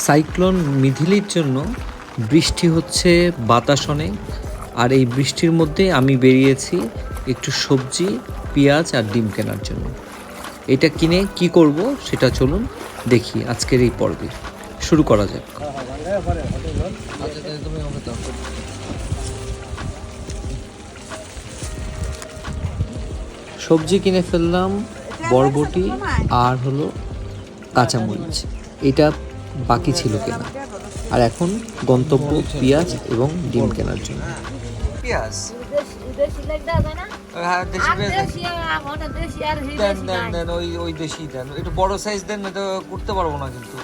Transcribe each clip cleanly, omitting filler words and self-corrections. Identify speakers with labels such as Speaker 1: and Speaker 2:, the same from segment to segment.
Speaker 1: Cyclone মিথিলির জন্য বৃষ্টি হচ্ছে, বাতাস অনেক, আর এই বৃষ্টির মধ্যে আমি বেরিয়েছি একটু সবজি, পেঁয়াজ আর ডিম কেনার জন্য। এটা কিনে কি করব সেটা চলুন দেখি আজকের এই পর্বে। শুরু করা যাক। সবজি কিনে ফেললাম, বরবটি আর হলো কাঁচামরিচ, এটা বাকি ছিল কেনা। আর এখন গন্তব্য পেঁয়াজ এবং ডিম কেনার জন্য। পেঁয়াজ ওই দেশি দেন, একটু বড় সাইজ দেন, না তো করতে পারবো না কিন্তু।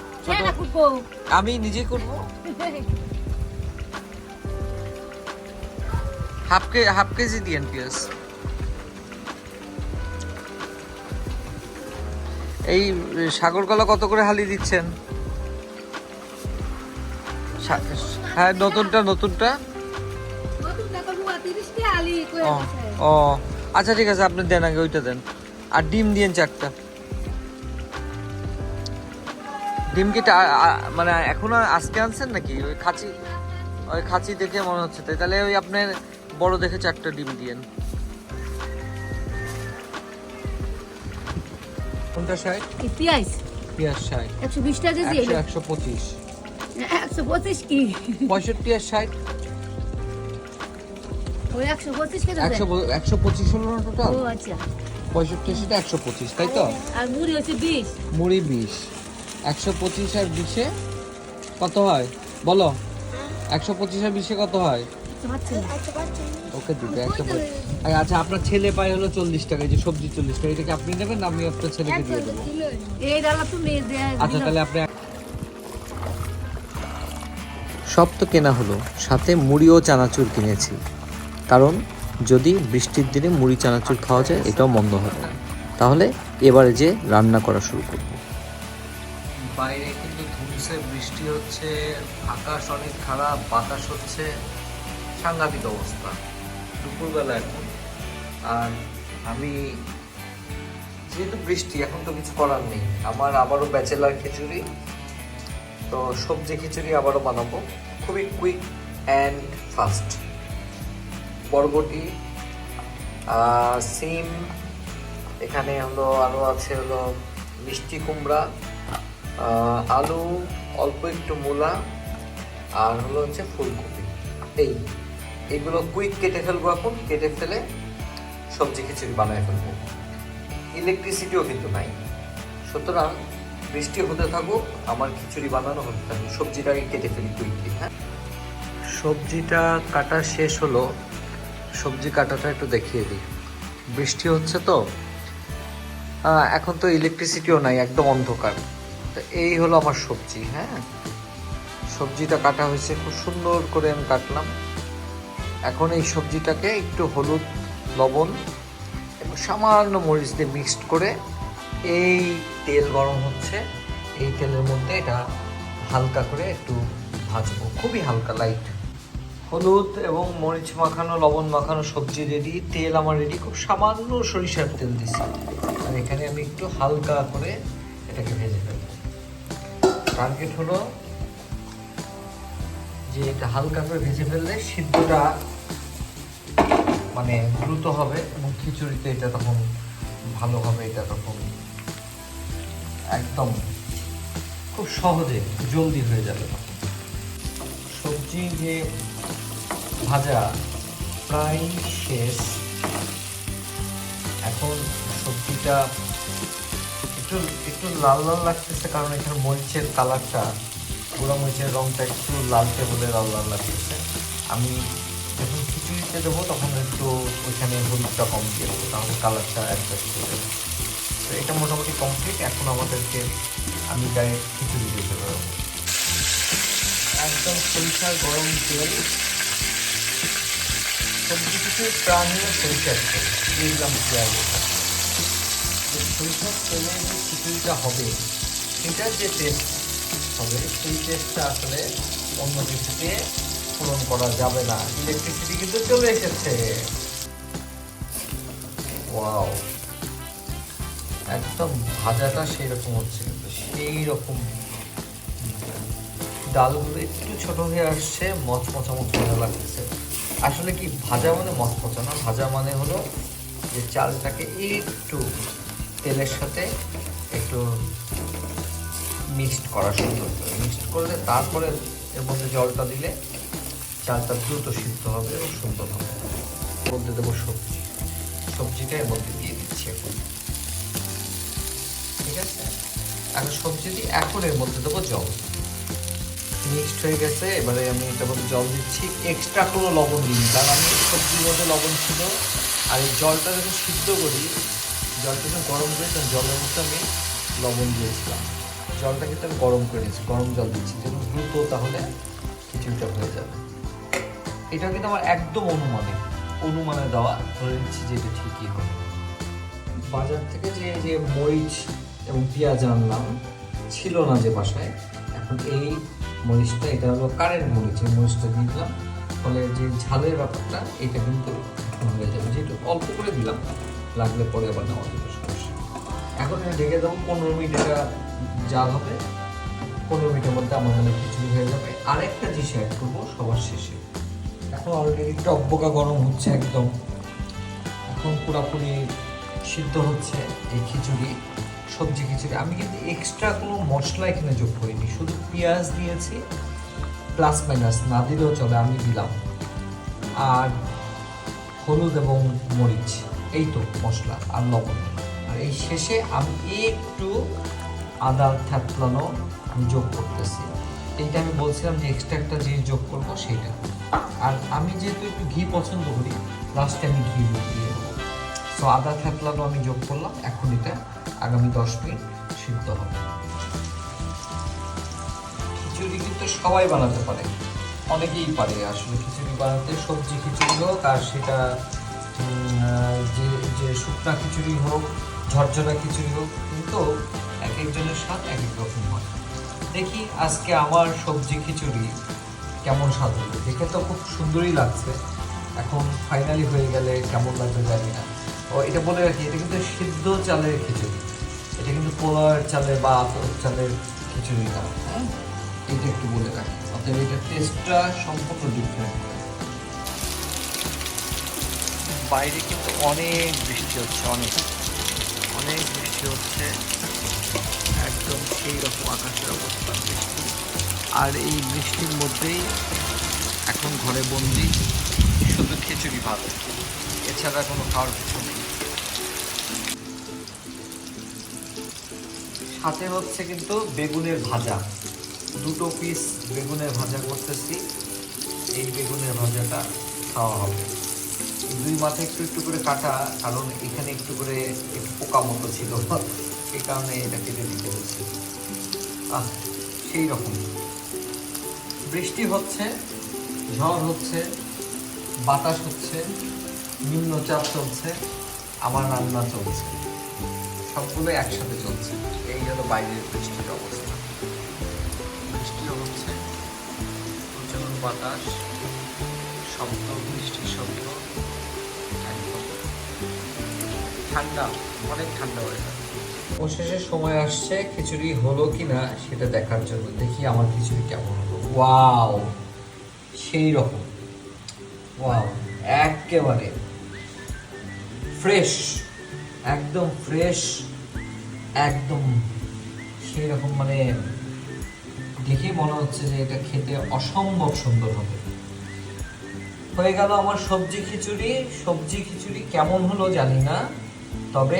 Speaker 1: আমি নিজেই করবো। হাফ কেজি দিয়েন পেঁয়াজ। এই সাগর কলা কত করে হালি দিচ্ছেন? হ্যাঁ, নতুনটা ও আচ্ছা, ঠিক আছে, আপনি দেন আগে ওইটা দেন। আর ডিম দিয়েন 4টা। ডিম কি মানে এখন আজকে আনছেন নাকি? ওই খাঁচি দেখে মনে হচ্ছে তাই। তাহলে ওই আপনার বড় দেখে 4টা ডিম দিয়েন। কোনটা 60? পেঁয়াজ 60।
Speaker 2: 120 টাকা কেজি।
Speaker 1: 125
Speaker 2: কি
Speaker 1: 65 আর 60?
Speaker 2: ওই 125 কেজি।
Speaker 1: 125 হলো না টোটাল?
Speaker 2: ও আচ্ছা,
Speaker 1: 65 সেটা 125, তাই তো?
Speaker 2: আর মুড়ি হচ্ছে 20।
Speaker 1: মুড়ি 20। 125 আর 20-এ কত হয় বলো? 125 আর 20-এ কত হয়? ওকে দিবে 125। আচ্ছা, আপনার ছেলে পায় হলো 40 টাকা। এই যে সবজি 40 টাকা, এটা কি আপনি নেবেন না আমি আপনার ছেলেকে দিয়ে দেবো?
Speaker 2: এই ডালা তুমি
Speaker 1: আচ্ছা, তাহলে আপনি সব তো কেনা হলো, সাথে মুড়ি ও চানাচুর কিনেছি, কারণ যদি বৃষ্টির দিনে মুড়ি চানাচুর খাওয়া যায় এটাও মন্দ হবে না। তাহলে এবারে যে রান্না করা শুরু করব। বাইরে কিন্তু ধুমসে বৃষ্টি হচ্ছে, আকাশ অনেক খারাপ, বাতাস হচ্ছে, সাংঘাতিক অবস্থা দুপুরবেলা এখন। আর আমি যেহেতু বৃষ্টি, এখন তো কিছু করার নেই, আমার আবারও ব্যাচেলার খিচুড়ি, তো সবজি খিচুড়ি আবারও বানাবো, খুবই কুইক অ্যান্ড ফাস্ট। বরবটি, সিম, এখানে হলো আরও আছে হলো মিষ্টি কুমড়া, আলু, অল্প একটু মূলা, আর হলো হচ্ছে ফুলকপি। এইগুলো কুইক কেটে ফেলবো এখন, কেটে ফেলে সবজি খিচুড়ি বানায় ফেলবো। ইলেকট্রিসিটিও কিন্তু নাই, সুতরাং বৃষ্টি হতে থাকুক, আমার খিচুড়ি বানানো হতে থাকুক। সবজিটাকে কেটে ফেলি কুইকলি। হ্যাঁ, সবজিটা কাটা শেষ হলো, সবজি কাটাটা একটু দেখিয়ে দিই। বৃষ্টি হচ্ছে তো, এখন তো ইলেকট্রিসিটিও নাই, একদম অন্ধকার। তো এই হলো আমার সবজি। হ্যাঁ, সবজিটা কাটা হয়েছে, খুব সুন্দর করে আমি কাটলাম। এখন এই সবজিটাকে একটু হলুদ, লবণ এবং সামান্য মরিচ দিয়ে মিক্সড করে, এই তেল গরম হচ্ছে, এই তেলের মধ্যে এটা হালকা করে একটু ভাজবো, খুবই হালকা লাইট। হলুদ এবং মরিচ মাখানো, লবণ মাখানো সবজি রেডি, তেল আমার রেডি, খুব সামান্য সরিষার তেল দিছি। আর এখানে আমি একটু হালকা করে এটাকে ভেজে ফেলবো। টার্গেট হলো যে এটা হালকা করে ভেজে ফেললে সিদ্ধটা মানে দ্রুত হবে এবং খিচুড়িতে এটা তখন ভালো হবে। এটা তখন একদম খুব সহজে জলদি হয়ে যাবে। সবজি যে ভাজা প্রায় শেষ, এখন সবজিটা একটু একটু লাল লাল লাগতেছে, কারণ এখানে মরিচের কালারটা, গুঁড়া মরিচের রঙটা একটু লালচে বলে লাল লাল লাগতেছে। আমি যখন খিচুড়িতে দেবো তখন একটু ওইখানে হলুদটা কম দিয়ে দেবো, তাহলে কালারটা অ্যাডজাস্ট হয়ে যাবে। তো এটা মোটামুটি কমপ্লিট। এখন আমাদেরকে আমি ডাইরেক্ট খিচুড়ি দিতে পারবো। একদম সরিষার গরম তেল, সবজি কিছু প্রাণ হলো সরিষার তেল দিলাম, পেঁয়াজ। সরিষার তেলে যে খিচুড়িটা হবে, এটার যে টেস্ট হবে, সেই টেস্টটা আসলে অন্য কিছুতে পূরণ করা যাবে না। ইলেকট্রিসিটি কিন্তু চলে এসেছে। ওয়াও, একদম ভাজাটা সেই রকম হচ্ছে, কিন্তু সেই রকম ডালগুলো একটু ছোট হয়ে আসছে, মচমচা মচমচা লাগতেছে। আসলে কি ভাজা মানে মচমচা না, ভাজা মানে হলো যে চালটাকে একটু তেলের সাথে একটু মিক্সড করা, সুন্দর করে মিক্সড করলে তারপরে এর মধ্যে জলটা দিলে চালটা দ্রুত সিদ্ধ হবে এবং সুন্দর হবে। মধ্যে দেবো সবজি, সবজিটা এর মধ্যে দিয়ে দিচ্ছি এখন। ঠিক আছে, এখন সবজি দিয়ে এখন এর মধ্যে দেবো জল। মিক্সড হয়ে গেছে, এবারে আমি এটার মধ্যে জল দিচ্ছি। এক্সট্রা কোনো লবণ দিইনি, কারণ আমি সবজির মধ্যে লবণ ছিল। আর এই জলটা যখন সিদ্ধ করি, জলটা যখন গরম করি তখন জলের মধ্যে আমি লবণ দিয়েছিলাম। জলটা কিন্তু আমি গরম করে নিয়েছি, গরম জল দিচ্ছি যেন দ্রুত তাহলে খিচুড়িটা হয়ে যাবে। এটা কিন্তু আমার একদম অনুমানে দেওয়া, ধরে নিচ্ছি যে এটা ঠিকই হবে। বাজার থেকে যে মরিচ এবং পেঁয়াজ আনলাম, ছিল না যে বাসায়, এখন এই মরিচটা, এটা হলো কারেন্ট মরিচ, এই মরিচটা দিয়ে দিলাম, ফলে যে ঝালের ব্যাপারটা এটা কিন্তু হয়ে যাবে। যেহেতু অল্প করে দিলাম, লাগলে পরে আবার নেওয়া যাবে, সমস্যা। এখন এটা ঢেকে দেবো, 15 মিনিট এটা জাল হবে। 15 মিনিটের মধ্যে আমার মনে খিচুড়ি হয়ে যাবে। আরেকটা জিনিস অ্যাড করবো সবার শেষে। এখন অলরেডি টকবকা গরম হচ্ছে একদম, এখন পুরোপুরি সিদ্ধ হচ্ছে এই খিচুড়ি, সবজি খিচুড়ি। আমি কিন্তু এক্সট্রা কোনো মশলা এখানে যোগ করিনি, শুধু পেঁয়াজ দিয়েছি, প্লাস মাইনাস না দিলেও চলে, আমি দিলাম। আর হলুদ এবং মরিচ, এই তো মশলা, আর লবণ। আর এই শেষে আমি একটু আদা থেতলানো আমি যোগ করতেছি। এইটা আমি বলছিলাম যে এক্সট্রা একটা জিনিস যোগ করবো, সেইটা। আর আমি যেহেতু একটু ঘি পছন্দ করি, লাস্টে আমি ঘি দিয়ে দেবো। সো আদা থেতলানো আমি যোগ করলাম। এখন এটা আগামী 10 মিনিট সিদ্ধ হবে। খিচুড়ি কিন্তু সবাই বানাতে পারে, অনেকেই পারে আসলে খিচুড়ি বানাতে। সবজি খিচুড়ি হোক, আর সেটা যে শুকনা খিচুড়ি হোক, ঝরঝরা খিচুড়ি হোক, কিন্তু এক একজনের স্বাদ এক এক রকম হয়। দেখি আজকে আমার সবজি খিচুড়ি কেমন স্বাদ হবে। দেখে তো খুব সুন্দরই লাগছে, এখন ফাইনালি হয়ে গেলে কেমন লাগবে জানি না। ও এটা বলে রাখি, এটা কিন্তু সিদ্ধ চালের খিচুড়ি, এটা কিন্তু পোলাওয়ের চালের বা আতপ চালের খিচুড়ি না। হ্যাঁ, এটা একটু বলে রাখি, অতএব এটার টেস্টটা সম্পূর্ণ ডিফারেন্ট। বাইরে কিন্তু অনেক বৃষ্টি হচ্ছে, অনেক অনেক বৃষ্টি হচ্ছে, একদম সেই রকম আকাশের অবস্থা, বৃষ্টি। আর এই বৃষ্টির মধ্যেই এখন ঘরে বন্দি, শুধু খিচুড়ি ভাত, এছাড়া কোনো খাওয়ার কিছু নেই। সাথে হচ্ছে কিন্তু বেগুনের ভাজা, 2 পিস বেগুনের ভাজা করতেছি। এই বেগুনের ভাজাটা খাওয়া হবে। 2 মাথা একটু একটু করে কাটা, কারণ এখানে একটু করে একটু পোকা মতো ছিল, এই কারণে এটা কেটে দিতে হচ্ছে। সেই রকম বৃষ্টি হচ্ছে, ঝড় হচ্ছে, বাতাস হচ্ছে, নিম্নচাপ চলছে, আমার রান্না চলছে, সবগুলো একসাথে চলছে। এই হলো বাইরের বৃষ্টির অবস্থা। বৃষ্টিও হচ্ছে, প্রচুর বাতাস, শব্দ, বৃষ্টির শব্দ, একদম ঠান্ডা, অনেক ঠান্ডা হয়ে যাবে। অবশেষে সময় আসছে খিচুড়ি হলো কিনা সেটা দেখার জন্য। দেখি আমার খিচুড়ি কেমন হলো। ওয়াও, সেই রকম, ওয়াও, একেবারে ফ্রেশ, একদম ফ্রেশ, একদম সেই রকম, মানে দেখে মনে হচ্ছে যে এটা খেতে অসম্ভব সুন্দর হবে। হয়ে গেল আমার সবজি খিচুড়ি। সবজি খিচুড়ি কেমন হলো জানি না, তবে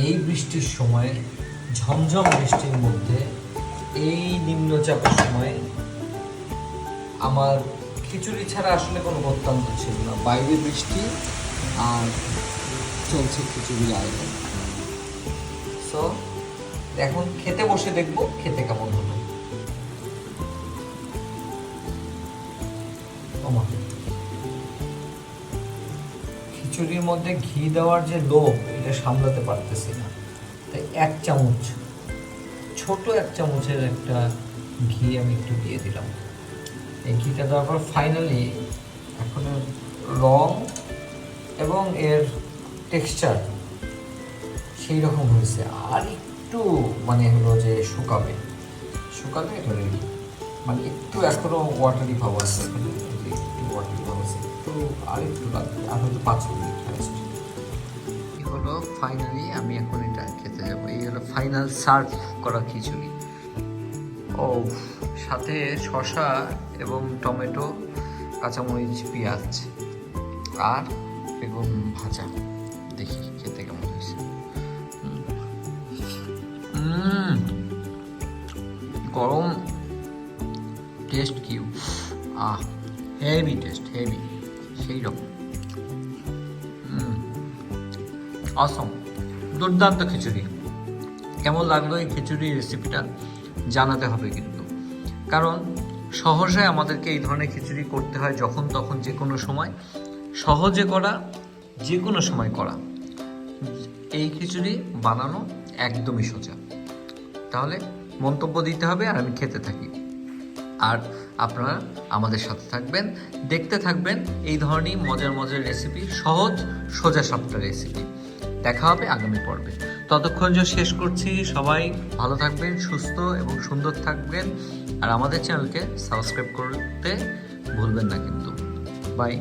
Speaker 1: এই বৃষ্টির সময়, ঝমঝম বৃষ্টির মধ্যে, এই নিম্নচাপের সময় আমার খিচুড়ি ছাড়া আসলে কোনো গত্যন্তর ছিল না। বাইরে বৃষ্টি আর চলছে খিচুড়ি আয়োজন। সো এখন খেতে বসে দেখবো খেতে কেমন হলো। খিচুড়ির মধ্যে ঘি দেওয়ার যে লোভ, এটা সামলাতে পারতেছি না, তাই 1 চামচ, ছোট 1 চামচের একটা ঘি আমি একটু দিয়ে দিলাম। এই ঘিটা দেওয়ার পর ফাইনালি এখন রং এবং এর টেক্সচার সেই রকম হয়েছে। আর একটু মানে হলো যে শুকাবে এটা রেডি। মানে একটু এখনো ওয়াটারি ভাব আছে এখানে, একটু ওয়াটারি ভাব আছে, তো আরেকটু লাগবে, আর হয়তো 5 মিনিট হাইস্ট। এই হলো ফাইনালি, আমি এখন এটা খেতে যাব। এই হলো ফাইনাল সার্ভ করা খিচুড়ি। ও সাথে শসা এবং টমেটো, কাঁচামরিচ, পেঁয়াজ আর বেগুন ভাজা। দেখি খেতে কেমন হয়েছে। গরম টেস্ট কি, হেভি টেস্ট, হেভি, সেই রকম। অসম, দুর্দান্ত খিচুড়ি। কেমন লাগলো এই খিচুড়ি রেসিপিটা জানাতে হবে কিন্তু, কারণ সহজে আমাদেরকে এই ধরনের খিচুড়ি করতে হয় যখন তখন, যে কোনো সময়, সহজে করা, যে কোনো সময় করা। এই খিচুড়ি বানানো একদমই সোজা। তাহলে মন্তব্য দিতে হবে আর আমি খেতে থাকি, আর আপনারা আমাদের সাথে থাকবেন, দেখতে থাকবেন এই ধরনের মজার মজার রেসিপি, সহজ সোজা সাপটা রেসিপি। দেখা হবে আগামী পর্বে। ততক্ষণ যে শেষ করছি, সবাই ভালো থাকবেন, সুস্থ এবং সুন্দর থাকবেন, আর আমাদের চ্যানেলকে সাবস্ক্রাইব করতে ভুলবেন না কিন্তু। বাই।